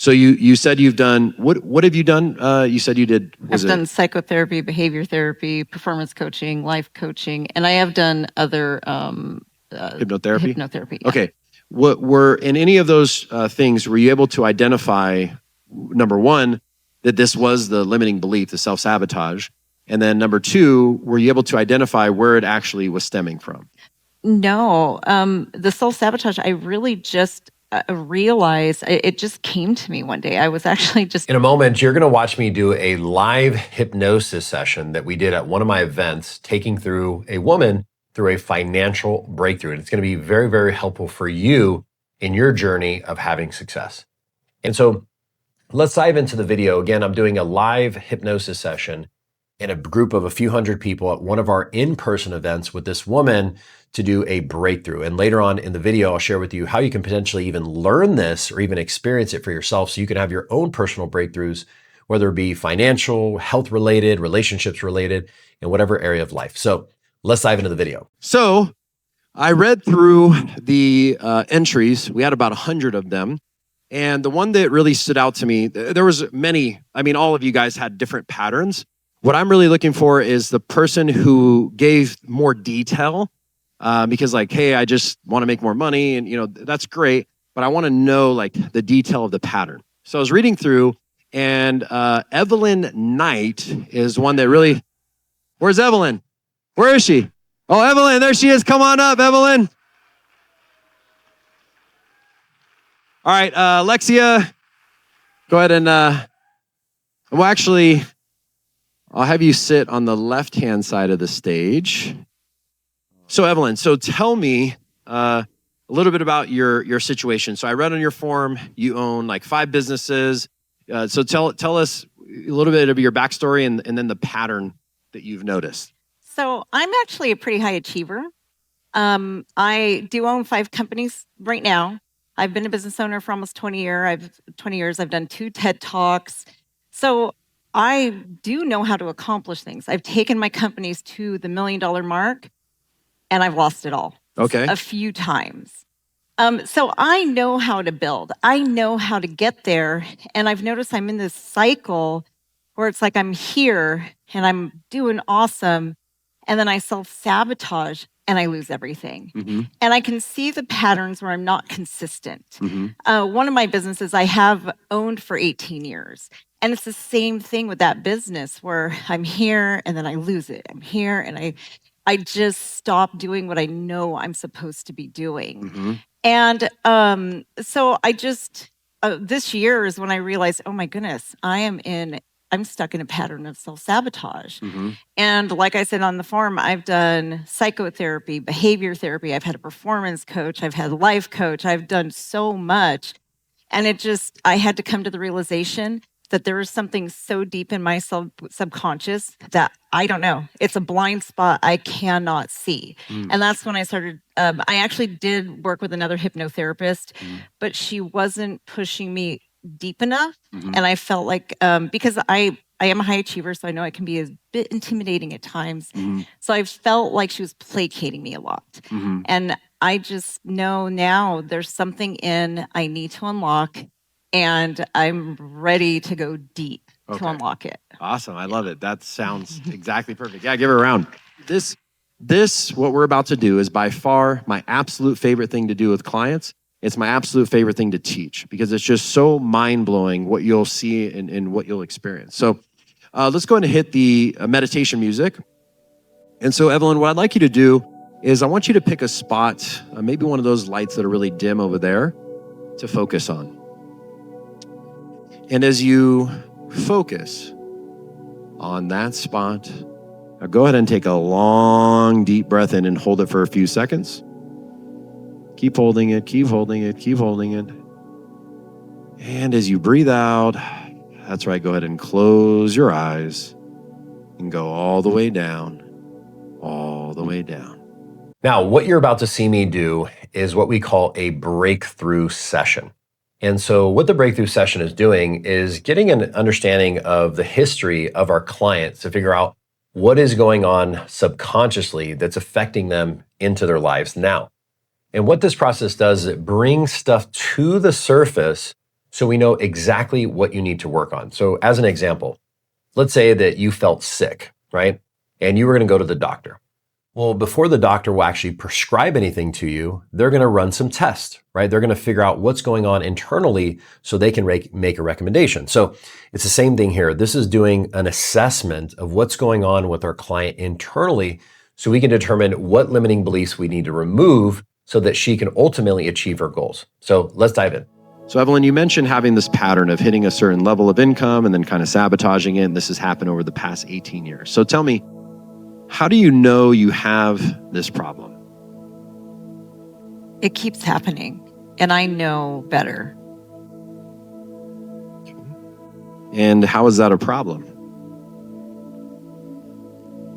So you said you've done, what have you done? You said you did, I've done psychotherapy, behavior therapy, performance coaching, life coaching, and I have done other hypnotherapy? Hypnotherapy. Yeah. Okay. What were, in any of those things, were you able to identify, number one, that this was the limiting belief, the self-sabotage? And then number two, were you able to identify where it actually was stemming from? No, the self-sabotage, I really just realized, it just came to me one day. I was actually just... In a moment, you're going to watch me do a live hypnosis session that we did at one of my events, taking through a woman through a financial breakthrough. And it's going to be very, very helpful for you in your journey of having success. And so let's dive into the video. Again, I'm doing a live hypnosis session in a group of a few hundred people at one of our in-person events with this woman to do a breakthrough. And later on in the video, I'll share with you how you can potentially even learn this or even experience it for yourself so you can have your own personal breakthroughs, whether it be financial, health related, relationships related, in whatever area of life. So let's dive into the video. So I read through the entries. We had about 100 of them. And the one that really stood out to me, there was many, I mean, all of you guys had different patterns. What I'm really looking for is the person who gave more detail, because like, hey, I just want to make more money, and that's great, but I want to know like the detail of the pattern. So I was reading through, and Evelyn Knight is one that really, where's Evelyn? Where is she? Oh, Evelyn, there she is. Come on up, Evelyn. All right, Alexia, go ahead and, well, actually, I'll have you sit on the left-hand side of the stage. So Evelyn, so tell me a little bit about your situation. So I read on your form, you own like 5 businesses. So tell us a little bit of your backstory and then the pattern that you've noticed. So I'm actually a pretty high achiever. I do own 5 companies right now. I've been a business owner for almost 20 years. I've done 2 TED Talks. So I do know how to accomplish things. I've taken my companies to the $1 million mark, and I've lost it all. Okay. A few times. So I know how to build. I know how to get there. And I've noticed I'm in this cycle where it's like I'm here and I'm doing awesome. And then I self-sabotage and I lose everything. Mm-hmm. And I can see the patterns where I'm not consistent. Mm-hmm. One of my businesses I have owned for 18 years. And it's the same thing with that business where I'm here and then I lose it. I'm here and I just stop doing what I know I'm supposed to be doing. Mm-hmm. And so I just, this year is when I realized, oh my goodness, I'm stuck in a pattern of self-sabotage. Mm-hmm. And like I said on the form, I've done psychotherapy, behavior therapy. I've had a performance coach. I've had a life coach. I've done so much. And I had to come to the realization that there is something so deep in my subconscious that I don't know. It's a blind spot I cannot see. And that's when I started, I actually did work with another hypnotherapist, but she wasn't pushing me deep enough. And I felt like, because I am a high achiever, so I know I can be a bit intimidating at times. So I felt like she was placating me a lot. And I just know now there's something I need to unlock, and I'm ready to go deep to unlock it. Awesome. I love it. That sounds exactly perfect. Yeah, give her a round. This, what we're about to do is by far my absolute favorite thing to do with clients. It's my absolute favorite thing to teach because it's just so mind-blowing what you'll see and what you'll experience. So let's go ahead and hit the meditation music. And so Evelyn, what I'd like you to do is I want you to pick a spot, maybe one of those lights that are really dim over there, to focus on. And as you focus on that spot, now go ahead and take a long, deep breath in and hold it for a few seconds. Keep holding it, keep holding it, keep holding it. And as you breathe out, that's right, go ahead and close your eyes and go all the way down, all the way down. Now, what you're about to see me do is what we call a breakthrough session. And so what the breakthrough session is doing is getting an understanding of the history of our clients to figure out what is going on subconsciously that's affecting them into their lives now. And what this process does is it brings stuff to the surface So we know exactly what you need to work on. So as an example, let's say that you felt sick, right? And you were going to go to the doctor. Well, before the doctor will actually prescribe anything to you, they're going to run some tests, right? They're going to figure out what's going on internally so they can make a recommendation. So it's the same thing here. This is doing an assessment of what's going on with our client internally so we can determine what limiting beliefs we need to remove so that she can ultimately achieve her goals. So let's dive in. So Evelyn, you mentioned having this pattern of hitting a certain level of income and then kind of sabotaging it. And this has happened over the past 18 years. So tell me, how do you know you have this problem? It keeps happening, and I know better. And how is that a problem?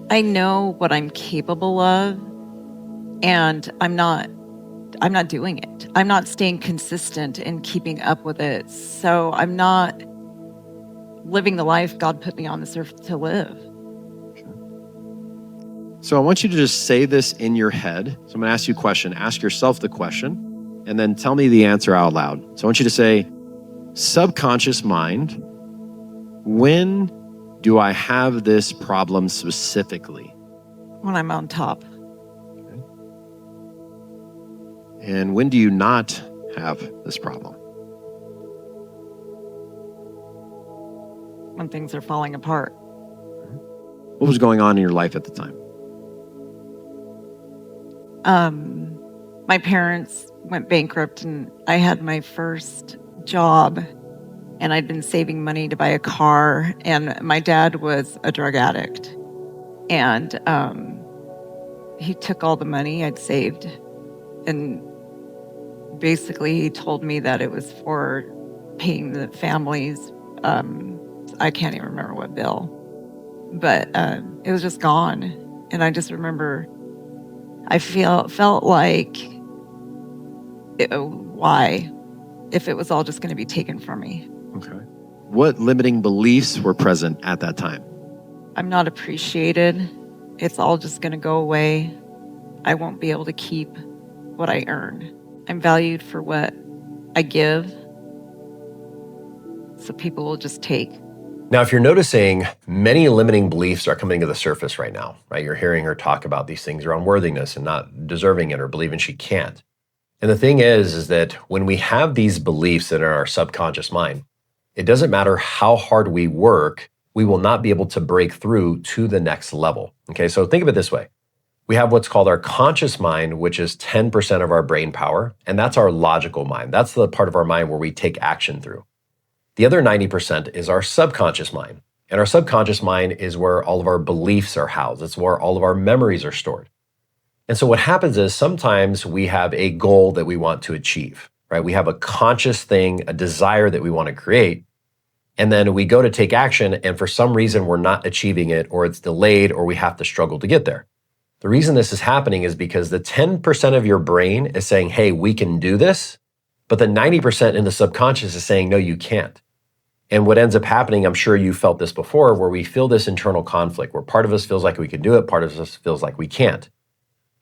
I know what I'm capable of, and I'm not doing it. I'm not staying consistent and keeping up with it. So I'm not living the life God put me on this earth to live. So I want you to just say this in your head. So I'm going to ask you a question. Ask yourself the question, and then tell me the answer out loud. So I want you to say, subconscious mind, when do I have this problem specifically? When I'm on top. And when do you not have this problem? When things are falling apart. What was going on in your life at the time? My parents went bankrupt, and I had my first job, and I'd been saving money to buy a car, and my dad was a drug addict, and he took all the money I'd saved, and basically he told me that it was for paying the families. I can't even remember what bill, but it was just gone. And I just remember I felt like, why? If it was all just going to be taken from me. Okay. What limiting beliefs were present at that time? I'm not appreciated. It's all just going to go away. I won't be able to keep what I earn. I'm valued for what I give, so people will just take. Now, if you're noticing, many limiting beliefs are coming to the surface right now, right? You're hearing her talk about these things around worthiness and not deserving it or believing she can't. And the thing is that when we have these beliefs that are in our subconscious mind, it doesn't matter how hard we work, we will not be able to break through to the next level. Okay, so think of it this way. We have what's called our conscious mind, which is 10% of our brain power, and that's our logical mind. That's the part of our mind where we take action through. The other 90% is our subconscious mind. And our subconscious mind is where all of our beliefs are housed. It's where all of our memories are stored. And so what happens is sometimes we have a goal that we want to achieve, right? We have a conscious thing, a desire that we want to create. And then we go to take action, and for some reason we're not achieving it, or it's delayed, or we have to struggle to get there. The reason this is happening is because the 10% of your brain is saying, hey, we can do this, but the 90% in the subconscious is saying, no, you can't. And what ends up happening, I'm sure you felt this before, where we feel this internal conflict, where part of us feels like we can do it, part of us feels like we can't.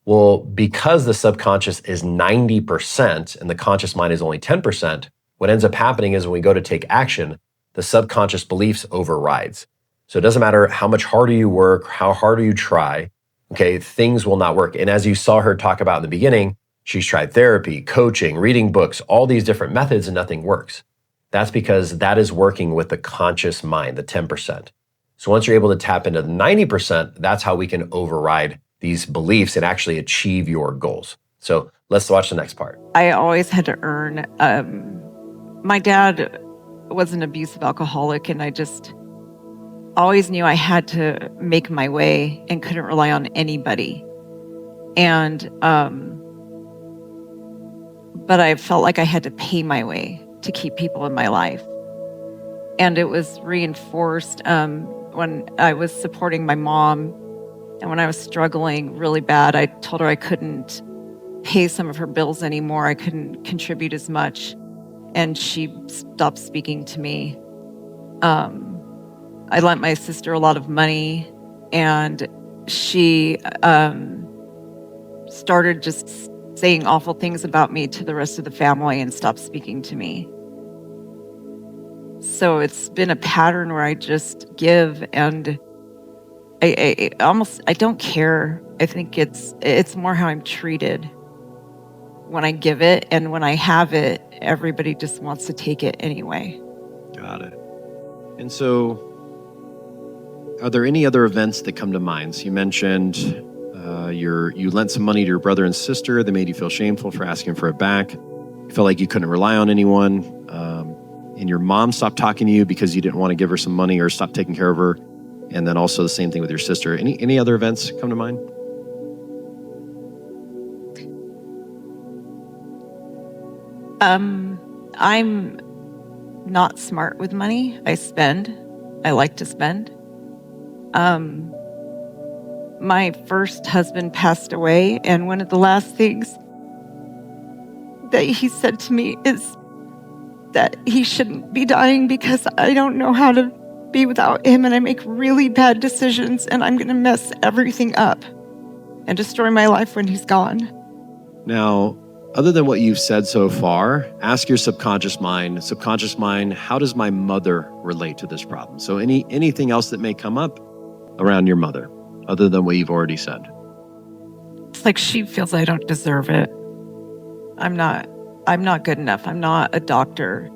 Well, because the subconscious is 90% and the conscious mind is only 10%, what ends up happening is when we go to take action, the subconscious beliefs overrides. So it doesn't matter how much harder you work, how harder you try, okay, things will not work. And as you saw her talk about in the beginning, she's tried therapy, coaching, reading books, all these different methods, and nothing works. That's because that is working with the conscious mind, the 10%. So once you're able to tap into the 90%, that's how we can override these beliefs and actually achieve your goals. So let's watch the next part. I always had to earn. My dad was an abusive alcoholic, and I just always knew I had to make my way and couldn't rely on anybody. And but I felt like I had to pay my way to keep people in my life. And it was reinforced when I was supporting my mom, and when I was struggling really bad, I told her I couldn't pay some of her bills anymore. I couldn't contribute as much. And she stopped speaking to me. I lent my sister a lot of money, and she started just saying awful things about me to the rest of the family and stopped speaking to me. So it's been a pattern where I just give, and I don't care. I think it's more how I'm treated when I give it, and when I have it, everybody just wants to take it anyway. Got it. And so, are there any other events that come to mind? So you mentioned you lent some money to your brother and sister. They made you feel shameful for asking for it back. You felt like you couldn't rely on anyone. And your mom stopped talking to you because you didn't want to give her some money or stop taking care of her. And then also the same thing with your sister. Any other events come to mind? I'm not smart with money. I spend. I like to spend. My first husband passed away, and one of the last things that he said to me is that he shouldn't be dying because I don't know how to be without him, and I make really bad decisions, and I'm going to mess everything up and destroy my life when he's gone. Now, other than what you've said so far, ask your subconscious mind, how does my mother relate to this problem? So anything else that may come up around your mother, other than what you've already said? It's like she feels I don't deserve it. I'm not good enough. I'm not a doctor.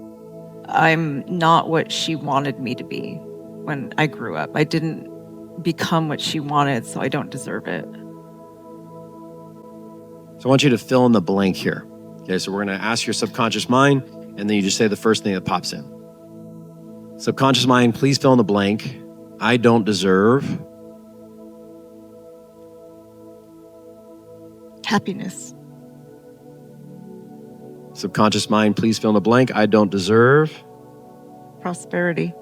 I'm not what she wanted me to be when I grew up. I didn't become what she wanted, so I don't deserve it. So I want you to fill in the blank here. Okay, so we're going to ask your subconscious mind, and then you just say the first thing that pops in. Subconscious mind, please fill in the blank. I don't deserve happiness. Subconscious mind, please fill in the blank. I don't deserve prosperity.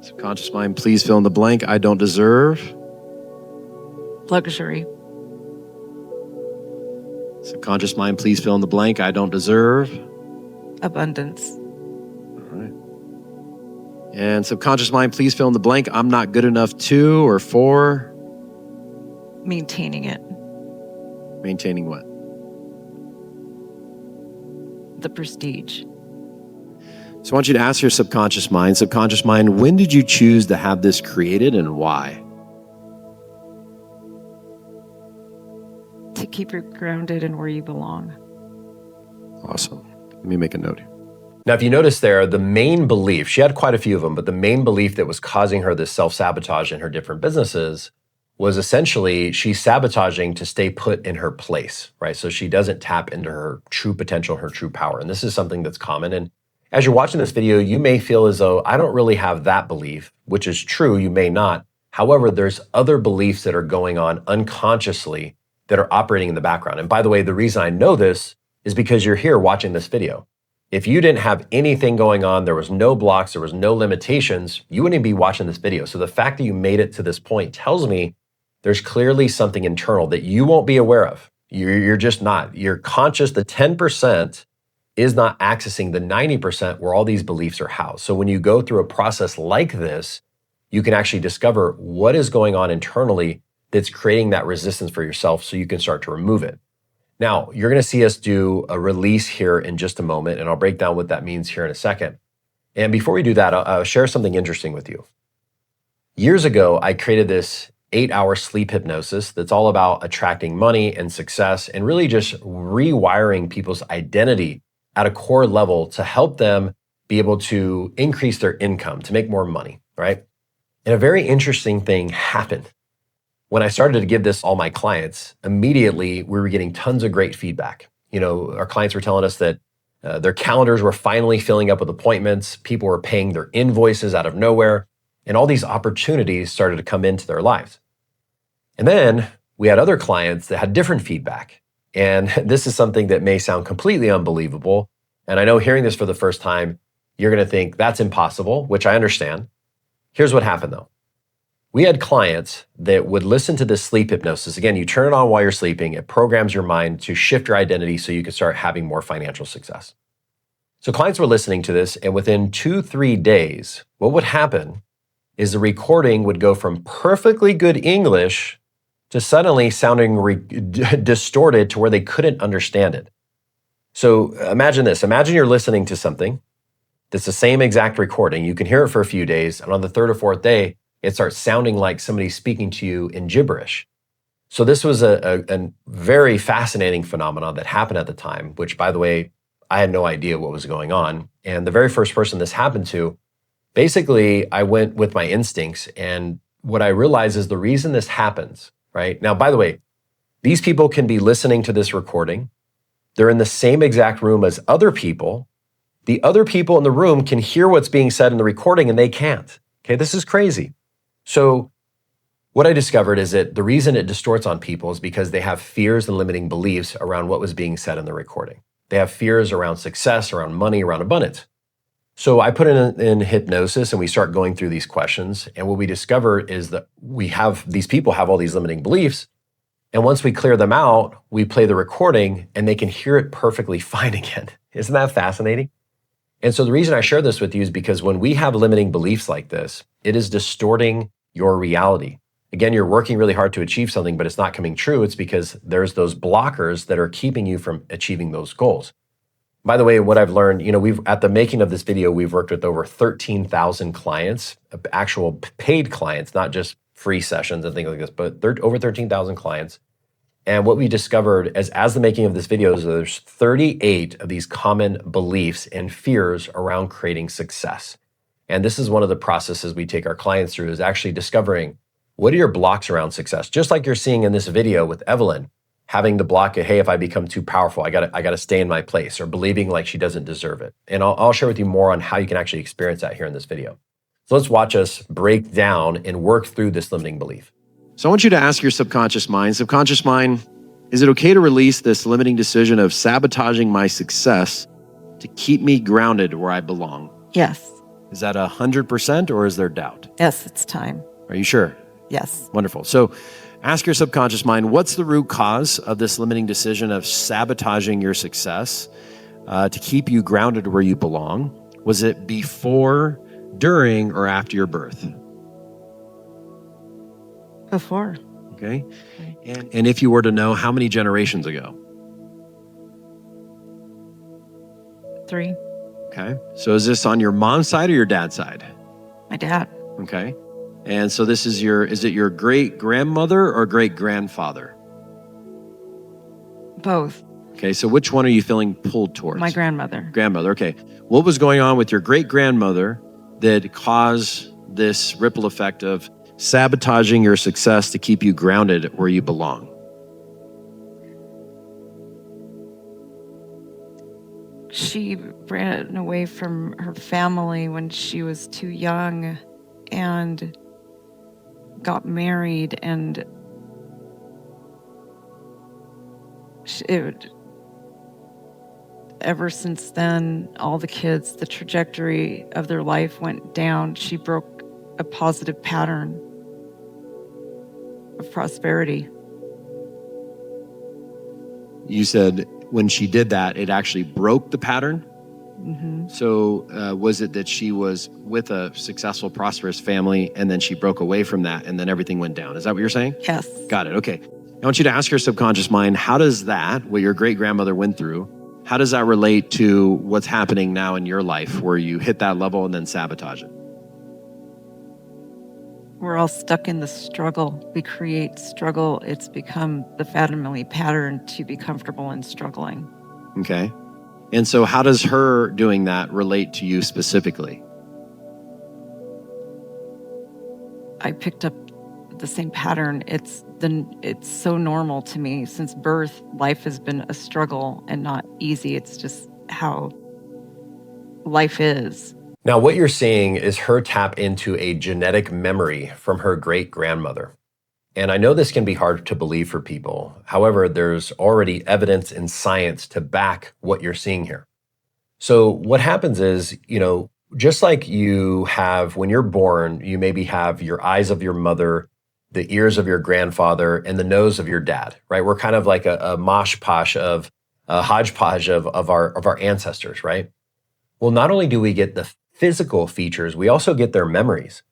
Subconscious mind, please fill in the blank. I don't deserve luxury. Subconscious mind, please fill in the blank. I don't deserve abundance. All right. And subconscious mind, please fill in the blank. I'm not good enough to or for maintaining it. Maintaining what? The prestige. So I want you to ask your subconscious mind, when did you choose to have this created and why? To keep you grounded in where you belong. Awesome. Let me make a note here. Now, if you notice there, the main belief, she had quite a few of them, but the main belief that was causing her this self-sabotage in her different businesses was essentially she's sabotaging to stay put in her place, right? So she doesn't tap into her true potential, her true power. And this is something that's common. And as you're watching this video, you may feel as though I don't really have that belief, which is true, you may not. However, there's other beliefs that are going on unconsciously that are operating in the background. And by the way, the reason I know this is because you're here watching this video. If you didn't have anything going on, there was no blocks, there was no limitations, you wouldn't be watching this video. So the fact that you made it to this point tells me there's clearly something internal that you won't be aware of. You're just not. You're conscious, the 10% is not accessing the 90% where all these beliefs are housed. So when you go through a process like this, you can actually discover what is going on internally that's creating that resistance for yourself so you can start to remove it. Now, you're going to see us do a release here in just a moment, and I'll break down what that means here in a second. And before we do that, I'll share something interesting with you. Years ago, I created this 8-hour sleep hypnosis that's all about attracting money and success and really just rewiring people's identity at a core level to help them be able to increase their income, to make more money, right? And a very interesting thing happened. When I started to give this all my clients, immediately we were getting tons of great feedback. You know, our clients were telling us that their calendars were finally filling up with appointments. People were paying their invoices out of nowhere. And all these opportunities started to come into their lives. And then we had other clients that had different feedback. And this is something that may sound completely unbelievable. And I know hearing this for the first time, you're going to think that's impossible, which I understand. Here's what happened though. We had clients that would listen to this sleep hypnosis. Again, you turn it on while you're sleeping. It programs your mind to shift your identity so you can start having more financial success. So clients were listening to this, and within 2-3 days, what would happen is the recording would go from perfectly good English to suddenly sounding distorted to where they couldn't understand it. So imagine this. Imagine you're listening to something That's the same exact recording. You can hear it for a few days, and on the third or fourth day, it starts sounding like somebody's speaking to you in gibberish. So this was a very fascinating phenomenon that happened at the time, which, by the way, I had no idea what was going on. And the very first person this happened to, basically, I went with my instincts. And what I realized is the reason this happens, right? Now, by the way, these people can be listening to this recording. They're in the same exact room as other people. The other people in the room can hear what's being said in the recording and they can't. Okay, this is crazy. So what I discovered is that the reason it distorts on people is because they have fears and limiting beliefs around what was being said in the recording. They have fears around success, around money, around abundance. So I put in hypnosis and we start going through these questions. And what we discover is that these people have all these limiting beliefs. And once we clear them out, we play the recording and they can hear it perfectly fine again. Isn't that fascinating? And so the reason I share this with you is because when we have limiting beliefs like this, it is distorting your reality. Again, you're working really hard to achieve something, but it's not coming true. It's because there's those blockers that are keeping you from achieving those goals. By the way, what I've learned, at the making of this video, we've worked with over 13,000 clients, actual paid clients, not just free sessions and things like this, but over 13,000 clients. And what we discovered as the making of this video is there's 38 of these common beliefs and fears around creating success. And this is one of the processes we take our clients through, is actually discovering what are your blocks around success? Just like you're seeing in this video with Evelyn, having the block of, hey, if I become too powerful, I gotta stay in my place, or believing like she doesn't deserve it. And I'll share with you more on how you can actually experience that here in this video. So let's watch us break down and work through this limiting belief. So I want you to ask your subconscious mind, is it okay to release this limiting decision of sabotaging my success to keep me grounded where I belong? Yes. Is that 100% or is there doubt? Yes, it's time. Are you sure? Yes. Wonderful. So ask your subconscious mind, what's the root cause of this limiting decision of sabotaging your success to keep you grounded where you belong? Was it before, during, or after your birth? Before. Okay. And if you were to know, how many generations ago? 3. Okay. So is this on your mom's side or your dad's side? My dad. Okay. And so is it your great grandmother or great grandfather? Both. Okay. So which one are you feeling pulled towards? My grandmother. Grandmother. Okay. What was going on with your great grandmother that caused this ripple effect of sabotaging your success to keep you grounded where you belong? She ran away from her family when she was too young and got married, and ever since then, all the kids, the trajectory of their life went down. She broke a positive pattern of prosperity. You said when she did that, it actually broke the pattern. Mm-hmm. So was it that she was with a successful, prosperous family, and then she broke away from that, and then everything went down? Is that what you're saying? Yes. Got it. Okay. I want you to ask your subconscious mind, how does that, what your great-grandmother went through, how does that relate to what's happening now in your life where you hit that level and then sabotage it? We're all stuck in the struggle. We create struggle. It's become the family pattern to be comfortable in struggling. Okay. And so how does her doing that relate to you specifically? I picked up the same pattern. It's so normal to me. Since birth, life has been a struggle and not easy. It's just how life is. Now, what you're seeing is her tap into a genetic memory from her great-grandmother. And I know this can be hard to believe for people. However, there's already evidence in science to back what you're seeing here. So what happens is, just like you have, when you're born, you maybe have your eyes of your mother, the ears of your grandfather, and the nose of your dad, right? We're kind of like a hodgepodge of our ancestors, right? Well, not only do we get the physical features, we also get their memories.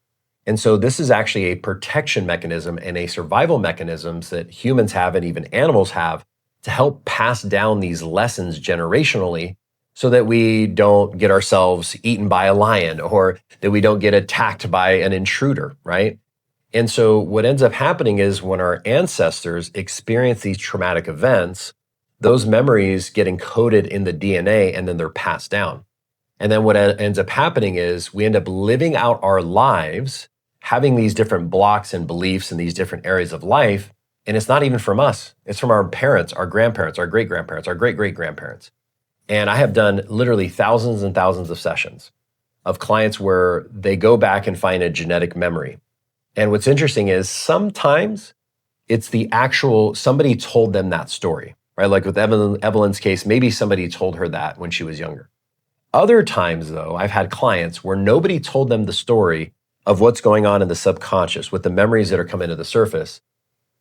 And so this is actually a protection mechanism and a survival mechanisms that humans have and even animals have to help pass down these lessons generationally so that we don't get ourselves eaten by a lion or that we don't get attacked by an intruder, right? And so what ends up happening is when our ancestors experience these traumatic events, those memories get encoded in the DNA and then they're passed down. And then what ends up happening is we end up living out our lives, having these different blocks and beliefs in these different areas of life. And it's not even from us. It's from our parents, our grandparents, our great-grandparents, our great-great-grandparents. And I have done literally thousands and thousands of sessions of clients where they go back and find a genetic memory. And what's interesting is sometimes it's the actual, somebody told them that story, right? Like with Evelyn's case, maybe somebody told her that when she was younger. Other times, though, I've had clients where nobody told them the story of what's going on in the subconscious with the memories that are coming to the surface.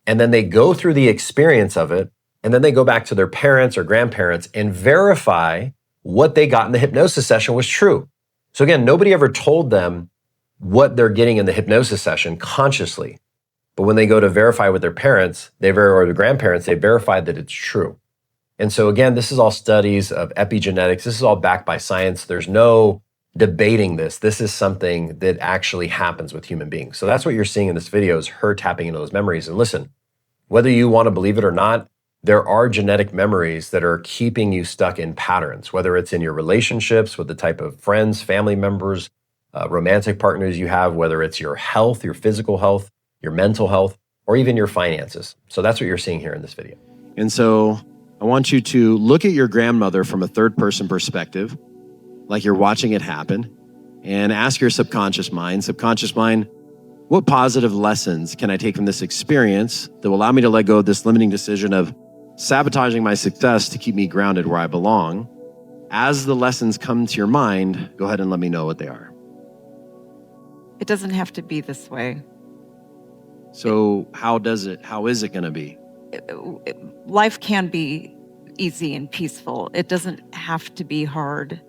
And then they go through the experience of it, and then they go back to their parents or grandparents and verify what they got in the hypnosis session was true. So again, nobody ever told them what they're getting in the hypnosis session consciously. But when they go to verify with their parents, or their grandparents, they verify that it's true. And so again, this is all studies of epigenetics. This is all backed by science. There's no debating this. This is something that actually happens with human beings. So that's what you're seeing in this video is her tapping into those memories. And listen, whether you want to believe it or not, there are genetic memories that are keeping you stuck in patterns, whether it's in your relationships with the type of friends, family members, romantic partners you have, whether it's your health, your physical health, your mental health, or even your finances. So that's what you're seeing here in this video. And so I want you to look at your grandmother from a third person perspective, like you're watching it happen, and ask your subconscious mind, what positive lessons can I take from this experience that will allow me to let go of this limiting decision of sabotaging my success to keep me grounded where I belong? As the lessons come to your mind, go ahead and let me know what they are. It doesn't have to be this way. So how is it going to be? Life can be easy and peaceful. It doesn't have to be hard.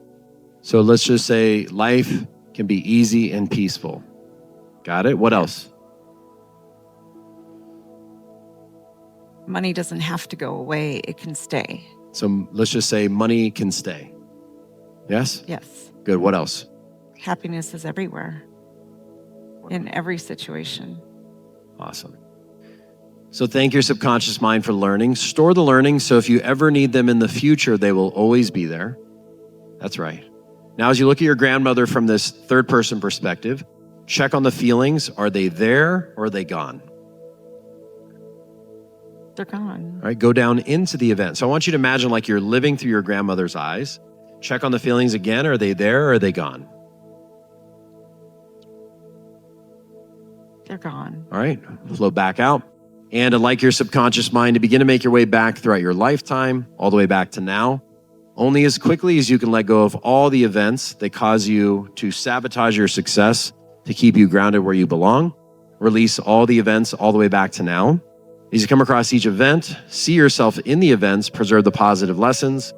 So let's just say life can be easy and peaceful. Got it? What else? Money doesn't have to go away. It can stay. So let's just say money can stay. Yes? Yes. Good. What else? Happiness is everywhere, in every situation. Awesome. So thank your subconscious mind for learning. Store the learning so if you ever need them in the future, they will always be there. That's right. Now, as you look at your grandmother from this third person perspective, check on the feelings. Are they there or are they gone? They're gone. All right, go down into the event. So I want you to imagine like you're living through your grandmother's eyes. Check on the feelings again. Are they there or are they gone? They're gone. All right, flow back out. And unlike your subconscious mind, to begin to make your way back throughout your lifetime, all the way back to now, only as quickly as you can let go of all the events that cause you to sabotage your success to keep you grounded where you belong. Release all the events all the way back to now. As you come across each event, see yourself in the events, preserve the positive lessons,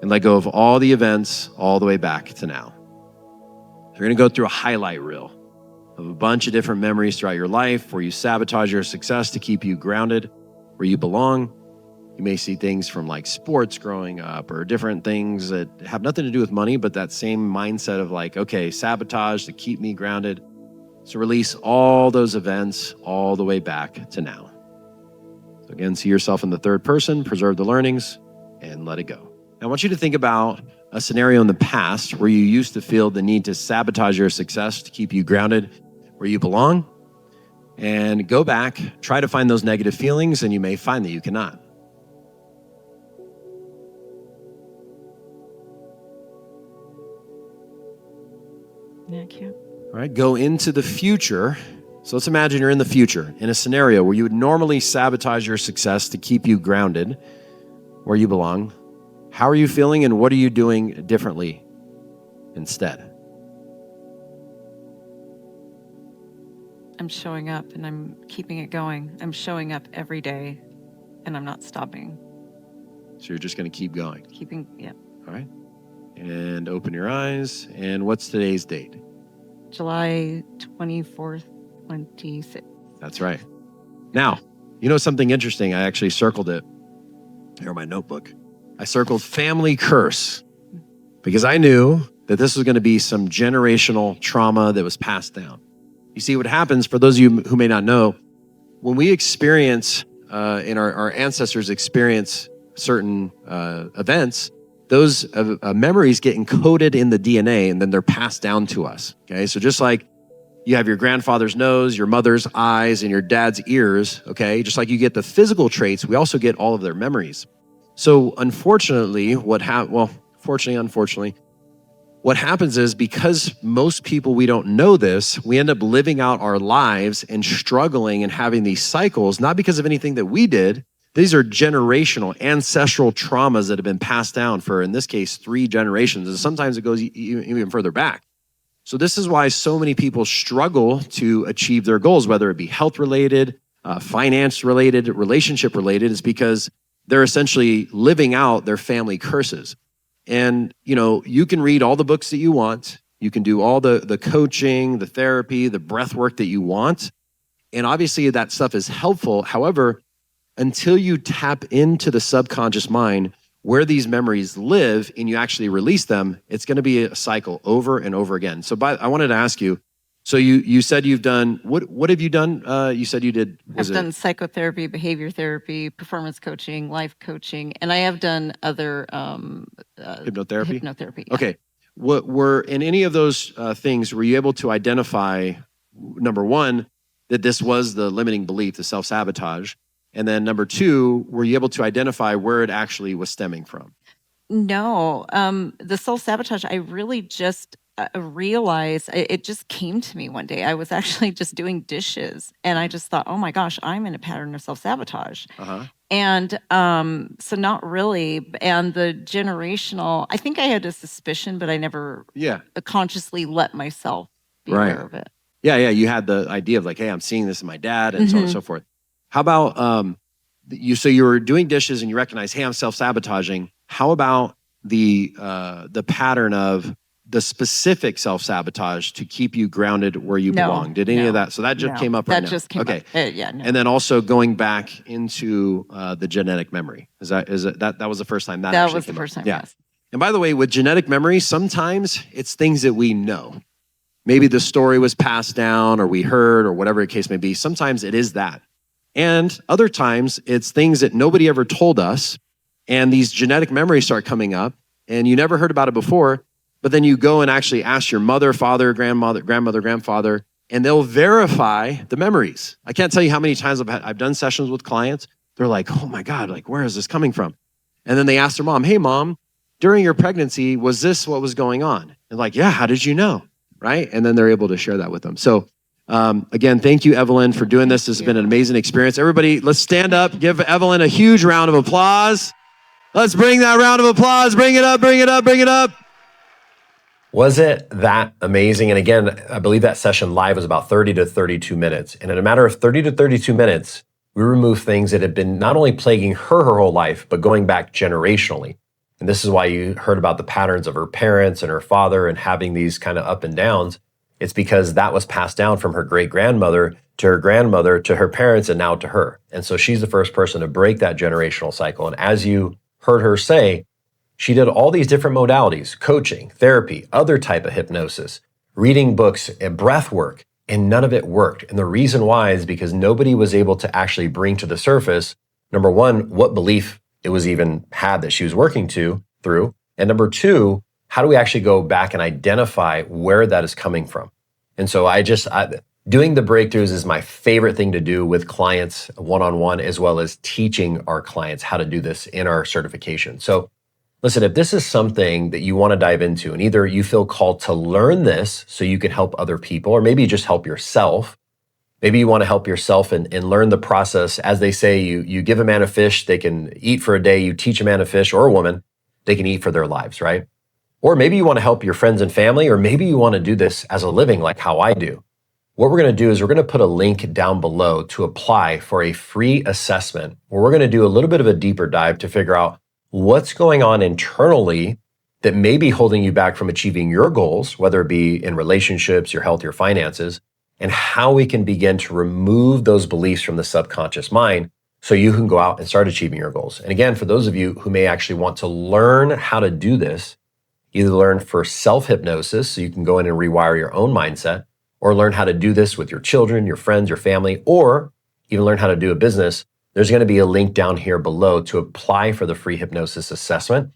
and let go of all the events all the way back to now. So you're going to go through a highlight reel of a bunch of different memories throughout your life where you sabotage your success to keep you grounded where you belong. You may see things from like sports growing up or different things that have nothing to do with money, but that same mindset of like, okay, sabotage to keep me grounded. So release all those events all the way back to now. So again, see yourself in the third person, preserve the learnings, and let it go. I want you to think about a scenario in the past where you used to feel the need to sabotage your success to keep you grounded where you belong, and go back, try to find those negative feelings, and you may find that you cannot. Yeah, I can't. All right, go into the future. So let's imagine you're in the future in a scenario where you would normally sabotage your success to keep you grounded where you belong. How are you feeling and what are you doing differently instead? I'm showing up and I'm keeping it going. I'm showing up every day and I'm not stopping. So you're just going to keep going. Yeah. All right. And open your eyes. And what's today's date? July 24th, 26th. That's right. Now, you know something interesting? I actually circled it here in my notebook. I circled family curse. because I knew that this was going to be some generational trauma that was passed down. You see, what happens, for those of you who may not know, when we experience, and our ancestors experience certain events, those memories get encoded in the DNA and then they're passed down to us. Okay, so just like you have your grandfather's nose, your mother's eyes, and your dad's ears, okay, just like you get the physical traits, we also get all of their memories. So unfortunately, unfortunately, what happens is, because most people, we don't know this, we end up living out our lives and struggling and having these cycles, not because of anything that we did. These are generational, ancestral traumas that have been passed down for, in this case, 3 generations. And sometimes it goes even further back. So this is why so many people struggle to achieve their goals, whether it be health related, finance related, relationship related, is because they're essentially living out their family curses. And, you can read all the books that you want. You can do all the coaching, the therapy, the breath work that you want. And obviously that stuff is helpful. However, until you tap into the subconscious mind where these memories live and you actually release them, it's going to be a cycle over and over again. So I wanted to ask you, so you said you've done, what have you done? You said you did, I've done psychotherapy, behavior therapy, performance coaching, life coaching, and I have done other hypnotherapy? Hypnotherapy. Yeah. Okay. What were, in any of those things, were you able to identify, number one, that this was the limiting belief, the self-sabotage? And then number 2, were you able to identify where it actually was stemming from? No, the self-sabotage, I really just realized, it just came to me one day. I was actually just doing dishes and I just thought, oh my gosh, I'm in a pattern of self-sabotage. And so not really. And the generational, I think I had a suspicion, but I never consciously let myself be aware of it. Yeah. You had the idea of like, hey, I'm seeing this in my dad and so on and so forth. How about so you were doing dishes and you recognize, hey, I'm self-sabotaging. How about the pattern of the specific self-sabotage to keep you grounded where you belong? Did any of that? So that just came up right now. That just came up. Yeah. No. And then also going back into the genetic memory. That was the first time that was the first time. Yeah. Yes. And by the way, with genetic memory, sometimes it's things that we know. Maybe the story was passed down or we heard or whatever the case may be. Sometimes it is that. And other times it's things that nobody ever told us. And these genetic memories start coming up and you never heard about it before. But then you go and actually ask your mother, father, grandmother, grandfather, and they'll verify the memories. I can't tell you how many times I've done sessions with clients. They're like, oh my God, like, where is this coming from? And then they ask their mom, hey mom, during your pregnancy, was this what was going on? And like, yeah, how did you know? Right? And then they're able to share that with them. So again, thank you, Evelyn, for doing this. This has been an amazing experience. Everybody, let's stand up. Give Evelyn a huge round of applause. Let's bring that round of applause. Bring it up, bring it up, bring it up. Was it that amazing? And again, I believe that session live was about 30 to 32 minutes. And in a matter of 30 to 32 minutes, we removed things that had been not only plaguing her whole life, but going back generationally. And this is why you heard about the patterns of her parents and her father and having these kind of up and downs. It's because that was passed down from her great-grandmother to her grandmother to her parents and now to her. And so she's the first person to break that generational cycle. And as you heard her say, she did all these different modalities, coaching, therapy, other type of hypnosis, reading books and breath work, and none of it worked. And the reason why is because nobody was able to actually bring to the surface, number one, what belief it was even had that she was working through. And number 2, how do we actually go back and identify where that is coming from? And so doing the breakthroughs is my favorite thing to do with clients one-on-one, as well as teaching our clients how to do this in our certification. So listen, if this is something that you want to dive into and either you feel called to learn this so you can help other people, or maybe just help yourself. Maybe you want to help yourself and learn the process. As they say, you give a man a fish, they can eat for a day. You teach a man a fish or a woman, they can eat for their lives, right? Or maybe you want to help your friends and family, or maybe you want to do this as a living like how I do. What we're going to do is we're going to put a link down below to apply for a free assessment where we're going to do a little bit of a deeper dive to figure out what's going on internally that may be holding you back from achieving your goals, whether it be in relationships, your health, your finances, and how we can begin to remove those beliefs from the subconscious mind so you can go out and start achieving your goals. And again, for those of you who may actually want to learn how to do this, either learn for self-hypnosis, so you can go in and rewire your own mindset, or learn how to do this with your children, your friends, your family, or even learn how to do a business, there's going to be a link down here below to apply for the free hypnosis assessment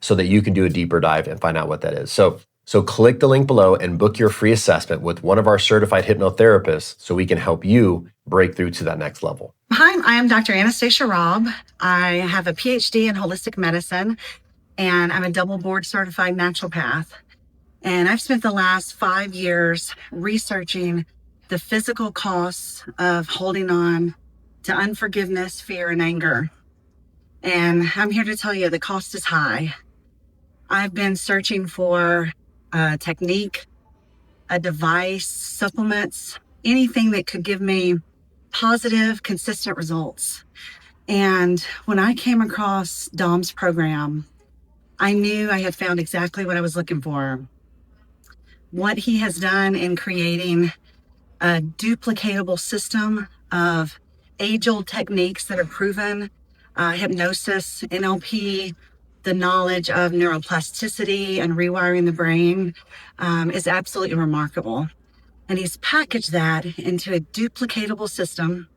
so that you can do a deeper dive and find out what that is. So click the link below and book your free assessment with one of our certified hypnotherapists so we can help you break through to that next level. Hi, I am Dr. Anastasia Robb. I have a PhD in holistic medicine, and I'm a double board certified naturopath. And I've spent the last 5 years researching the physical costs of holding on to unforgiveness, fear, and anger. And I'm here to tell you the cost is high. I've been searching for a technique, a device, supplements, anything that could give me positive, consistent results. And when I came across Dom's program, I knew I had found exactly what I was looking for. What he has done in creating a duplicatable system of age-old techniques that are proven, hypnosis, NLP, the knowledge of neuroplasticity and rewiring the brain is absolutely remarkable. And he's packaged that into a duplicatable system,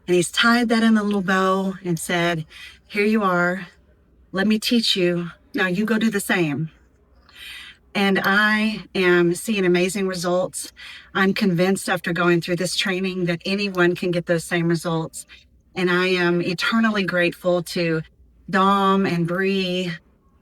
and he's tied that in a little bow and said, here you are, let me teach you, now you go do the same. And I am seeing amazing results. I'm convinced after going through this training that anyone can get those same results. And I am eternally grateful to Dom and Bree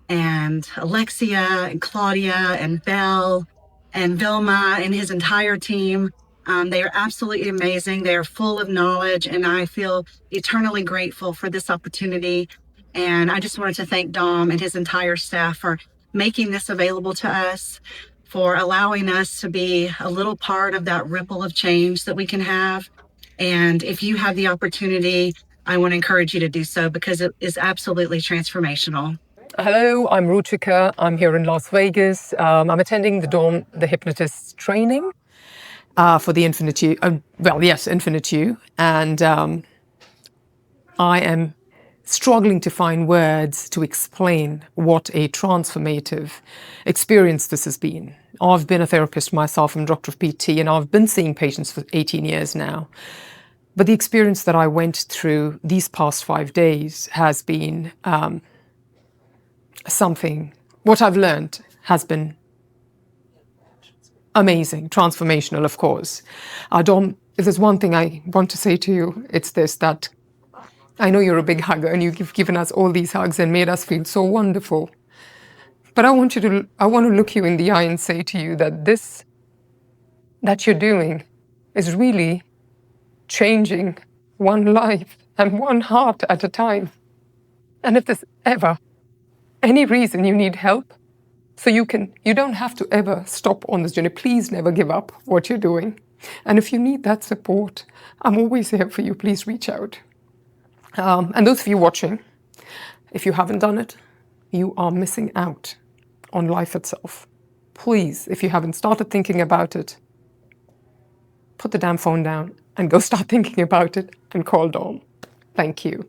and Alexia and Claudia and Belle and Vilma and his entire team. They are absolutely amazing. They are full of knowledge, and I feel eternally grateful for this opportunity. And I just wanted to thank Dom and his entire staff for making this available to us, for allowing us to be a little part of that ripple of change that we can have. And if you have the opportunity, I want to encourage you to do so because it is absolutely transformational. Hello, I'm Ruchika. I'm here in Las Vegas. I'm attending the Dawn the Hypnotist training for the Infinite You. Infinite You. And I am struggling to find words to explain what a transformative experience this has been. I've been a therapist myself. I'm a doctor of PT, and I've been seeing patients for 18 years now. But the experience that I went through these past 5 days has been what I've learned has been amazing, transformational, of course. If there's one thing I want to say to you, it's this, that I know you're a big hugger and you've given us all these hugs and made us feel so wonderful. But I want to look you in the eye and say to you that this that you're doing is really changing one life and one heart at a time. And if there's ever any reason you need help, so you don't have to ever stop on this journey. Please never give up what you're doing. And if you need that support, I'm always here for you. Please reach out. And those of you watching, if you haven't done it, you are missing out on life itself. Please, if you haven't started thinking about it, put the damn phone down and go start thinking about it and call Dawn. Thank you.